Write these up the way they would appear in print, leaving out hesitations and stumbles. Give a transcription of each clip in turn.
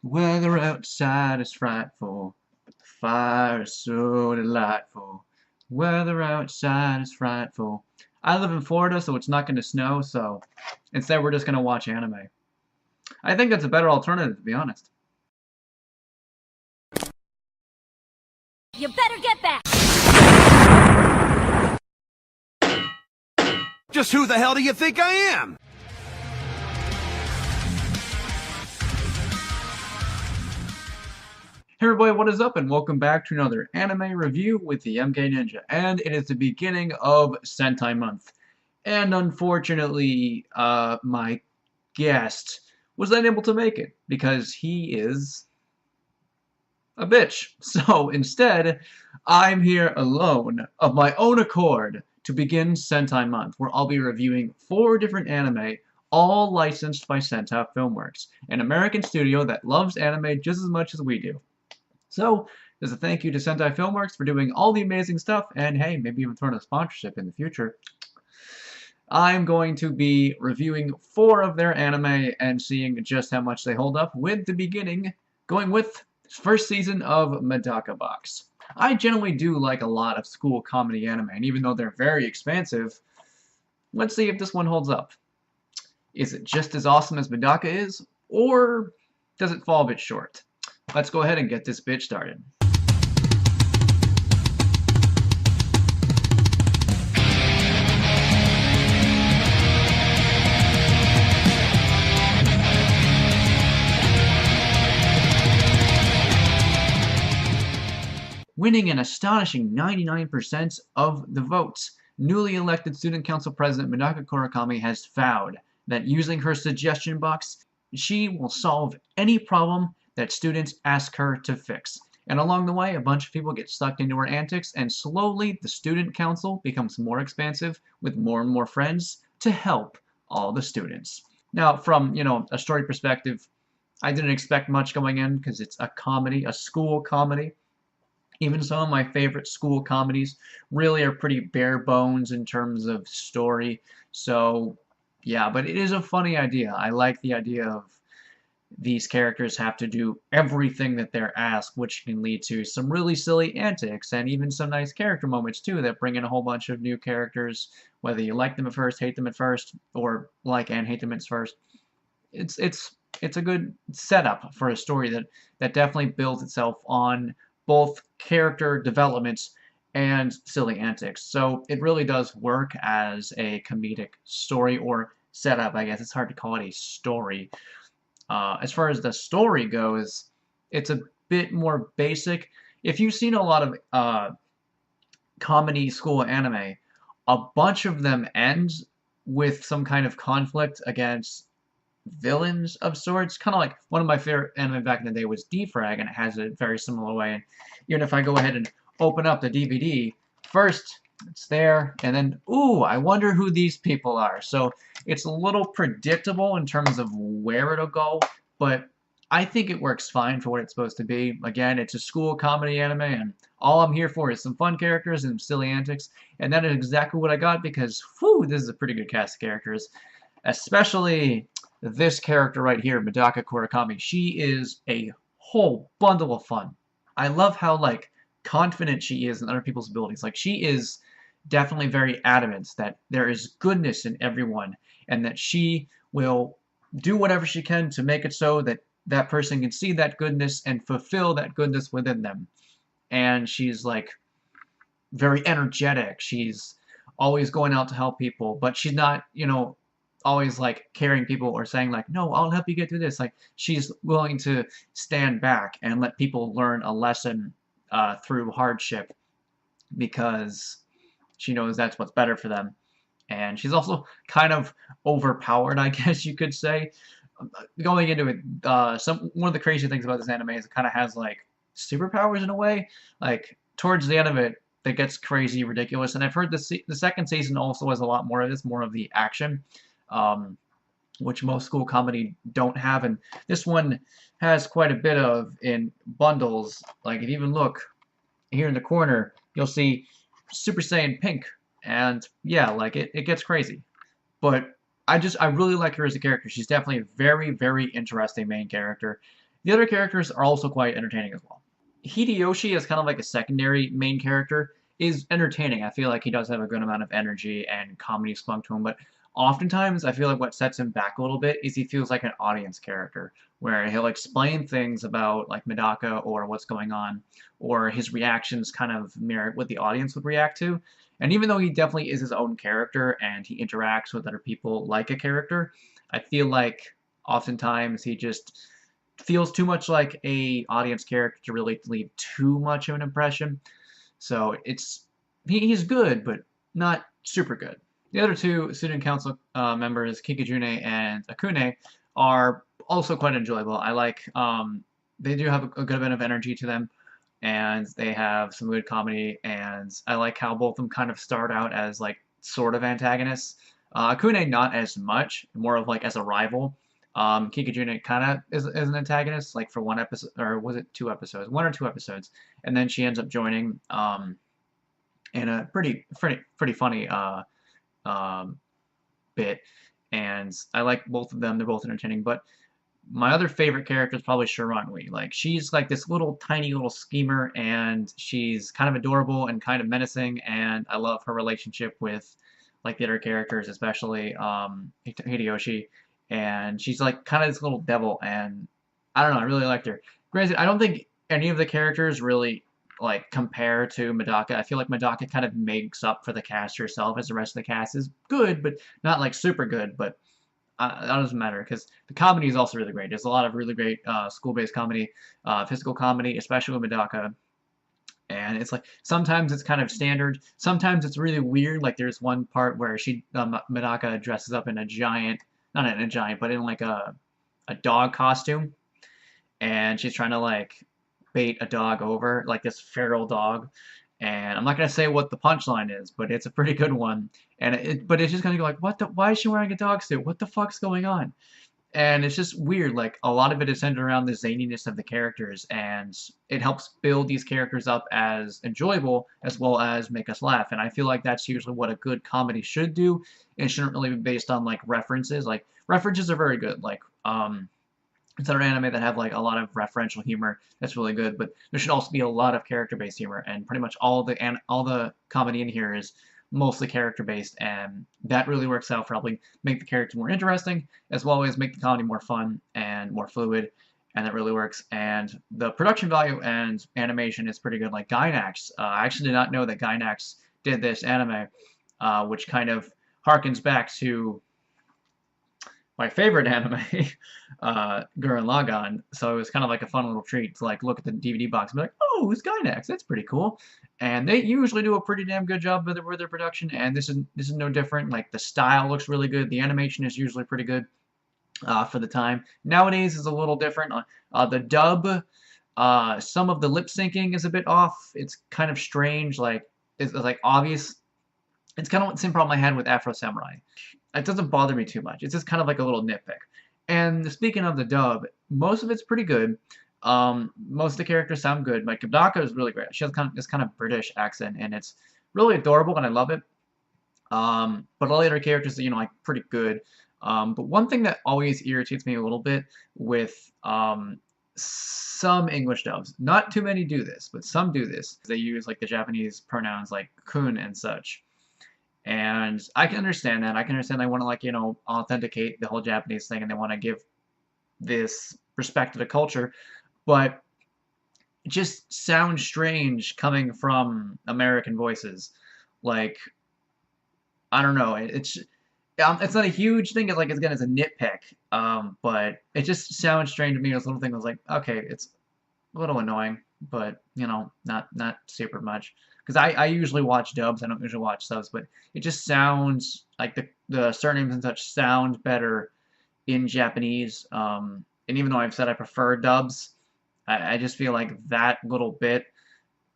Weather outside is frightful, fire is so delightful. Weather outside is frightful. I live in Florida, so it's not going to snow, so instead we're just going to watch anime. I think that's a better alternative, to be honest. You better get back! Just who the hell do you think I am? Hey everybody, what is up, and welcome back to another anime review with the TheMKninja. And it is the beginning of Sentai month. And unfortunately, my guest was unable to make it because he is a bitch. So instead, I'm here alone, of my own accord, to begin Sentai month, where I'll be reviewing 4 different anime, all licensed by Sentai Filmworks, an American studio that loves anime just as much as we do. So, as a thank you to Sentai Filmworks for doing all the amazing stuff, and hey, maybe even throwing a sponsorship in the future, I'm going to be reviewing 4 of their anime and seeing just how much they hold up, with the beginning going with first season of Medaka Box. I generally do like a lot of school comedy anime, and even though they're very expansive, let's see if this one holds up. Is it just as awesome as Medaka is, or does it fall a bit short? Let's go ahead and get this bitch started. Winning an astonishing 99% of the votes, newly elected Student Council President Medaka Kurakami has vowed that using her suggestion box, she will solve any problem that students ask her to fix. And along the way, a bunch of people get sucked into her antics, and slowly the student council becomes more expansive with more and more friends to help all the students. Now, from, a story perspective, I didn't expect much going in because it's a comedy, a school comedy. Even some of my favorite school comedies really are pretty bare bones in terms of story. So, yeah, but it is a funny idea. I like the idea of these characters have to do everything that they're asked, which can lead to some really silly antics and even some nice character moments too that bring in a whole bunch of new characters, whether you like them at first, hate them at first, or like and hate them at first. It's a good setup for a story that definitely builds itself on both character developments and silly antics. So it really does work as a comedic story or setup, I guess. It's hard to call it a story. As far as the story goes, it's a bit more basic. If you've seen a lot of comedy school anime, a bunch of them end with some kind of conflict against villains of sorts. Kind of like one of my favorite anime back in the day was Defrag, and it has a very similar way. And even if I go ahead and open up the DVD, first it's there, and then, ooh, I wonder who these people are. So it's a little predictable in terms of where it'll go, but I think it works fine for what it's supposed to be. Again, it's a school comedy anime, and all I'm here for is some fun characters and silly antics, and that is exactly what I got because, whew, this is a pretty good cast of characters. Especially this character right here, Medaka Kurakami. She is a whole bundle of fun. I love how, confident she is in other people's abilities. She is definitely very adamant that there is goodness in everyone, and that she will do whatever she can to make it so that that person can see that goodness and fulfill that goodness within them. And she's, very energetic. She's always going out to help people, but she's not, always carrying people or saying no, I'll help you get through this. She's willing to stand back and let people learn a lesson through hardship because she knows that's what's better for them. And she's also kind of overpowered, I guess you could say. Going into it, one of the crazy things about this anime is it kind of has superpowers in a way. Towards the end of it, that gets crazy ridiculous. And I've heard the second season also has a lot more of this, more of the action, which most school comedy don't have. And this one has quite a bit of in bundles. If you even look here in the corner, you'll see Super Saiyan Pink. And yeah, it gets crazy. But I really like her as a character. She's definitely a very, very interesting main character. The other characters are also quite entertaining as well. Hideyoshi is kind of like a secondary main character, is entertaining. I feel like he does have a good amount of energy and comedy spunk to him, but oftentimes I feel like what sets him back a little bit is he feels like an audience character, where he'll explain things about like Medaka or what's going on, or his reactions kind of mirror what the audience would react to. And even though he definitely is his own character and he interacts with other people like a character, I feel like oftentimes he just feels too much like a audience character to really leave too much of an impression. So he's good, but not super good. The other two student council members, Kikijune and Akune, are also quite enjoyable. I like they do have a good bit of energy to them, and they have some good comedy. And I like how both of them kind of start out as like sort of antagonists. Akune not as much, more of like as a rival. Kikijune kind of is an antagonist, like for one episode, or was it 2 episodes? 1 or 2 episodes, and then she ends up joining in a pretty funny um, bit, and I like both of them. They're both entertaining, but my other favorite character is probably Shiranui. Like, she's like this little tiny little schemer, and she's kind of adorable and kind of menacing, and I love her relationship with like the other characters, especially Hideyoshi. And she's like kind of this little devil, and I don't know, I really liked her. Granted, I don't think any of the characters really like compare to Medaka. I feel like Medaka kind of makes up for the cast herself, as the rest of the cast is good, but not like super good. But that doesn't matter because the comedy is also really great. There's a lot of really great school-based comedy, physical comedy, especially with Medaka. And it's like sometimes it's kind of standard, sometimes it's really weird. Like there's one part where Medaka dresses up in a giant, not in a giant, but in like a dog costume, and she's trying to like bait a dog over, like this feral dog. And I'm not gonna say what the punchline is, but it's a pretty good one. And but it's just gonna go like, what the? Why is she wearing a dog suit? What the fuck's going on? And it's just weird. Like a lot of it is centered around the zaniness of the characters, and it helps build these characters up as enjoyable as well as make us laugh. And I feel like that's usually what a good comedy should do. It shouldn't really be based on like references. Like references are very good. Like it's another anime that have like a lot of referential humor that's really good, but there should also be a lot of character-based humor, and pretty much all the comedy in here is mostly character-based, and that really works out for helping make the character more interesting, as well as make the comedy more fun and more fluid, and that really works. And the production value and animation is pretty good. Like Gainax, I actually did not know that Gainax did this anime, which kind of harkens back to my favorite anime, Gurren Lagann. So it was kind of like a fun little treat to like look at the DVD box and be like, oh, it's Gainax, that's pretty cool. And they usually do a pretty damn good job with their production, and this is no different. Like the style looks really good, the animation is usually pretty good for the time. Nowadays is a little different. The dub, some of the lip syncing is a bit off. It's kind of strange, like it's like obvious. It's kind of the same problem I had with Afro Samurai. It doesn't bother me too much. It's just kind of like a little nitpick. And speaking of the dub, most of it's pretty good. Most of the characters sound good. Like Medaka is really great. She has this kind of British accent, and it's really adorable, and I love it. But all the other characters are, like pretty good. But one thing that always irritates me a little bit with some English dubs, not too many do this, but some do this. They use like the Japanese pronouns like kun and such. And I can understand that. I can understand they want to like, authenticate the whole Japanese thing, and they want to give this respect to the culture, but it just sounds strange coming from American voices. Like, I don't know. It's not a huge thing. It's like, again, it's a nitpick. But it just sounds strange to me. This little thing was like, okay, it's a little annoying, but not super much. Because I usually watch dubs, I don't usually watch subs, but it just sounds like the surnames and such sound better in Japanese. And even though I've said I prefer dubs, I just feel like that little bit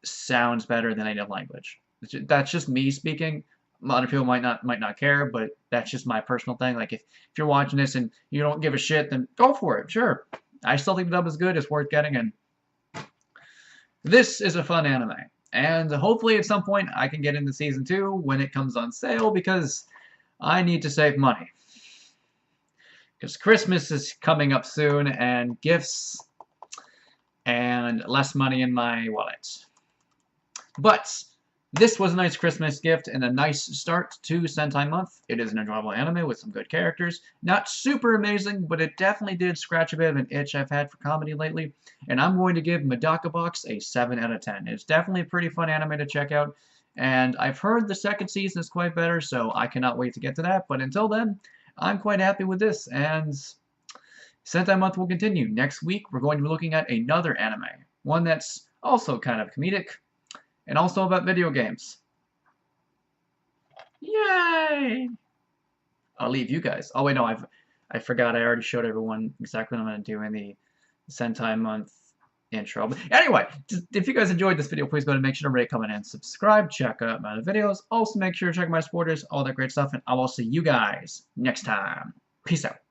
sounds better than native language. That's just me speaking. A lot of people might not care, but that's just my personal thing. Like if you're watching this and you don't give a shit, then go for it. Sure, I still think the dub is good. It's worth getting, and this is a fun anime. And hopefully at some point I can get into Season 2 when it comes on sale, because I need to save money. Because Christmas is coming up soon, and gifts and less money in my wallet. But this was a nice Christmas gift and a nice start to Sentai Month. It is an enjoyable anime with some good characters. Not super amazing, but it definitely did scratch a bit of an itch I've had for comedy lately. And I'm going to give Medaka Box a 7 out of 10. It's definitely a pretty fun anime to check out. And I've heard the second season is quite better, so I cannot wait to get to that. But until then, I'm quite happy with this. And Sentai Month will continue. Next week, we're going to be looking at another anime. One that's also kind of comedic. And also about video games. Yay! I'll leave you guys. Oh wait, no, I forgot. I already showed everyone exactly what I'm going to do in the Sentai Month intro. But anyway, if you guys enjoyed this video, please go ahead and make sure to rate, comment, and subscribe. Check out my other videos. Also, make sure to check my supporters, all that great stuff, and I will see you guys next time. Peace out.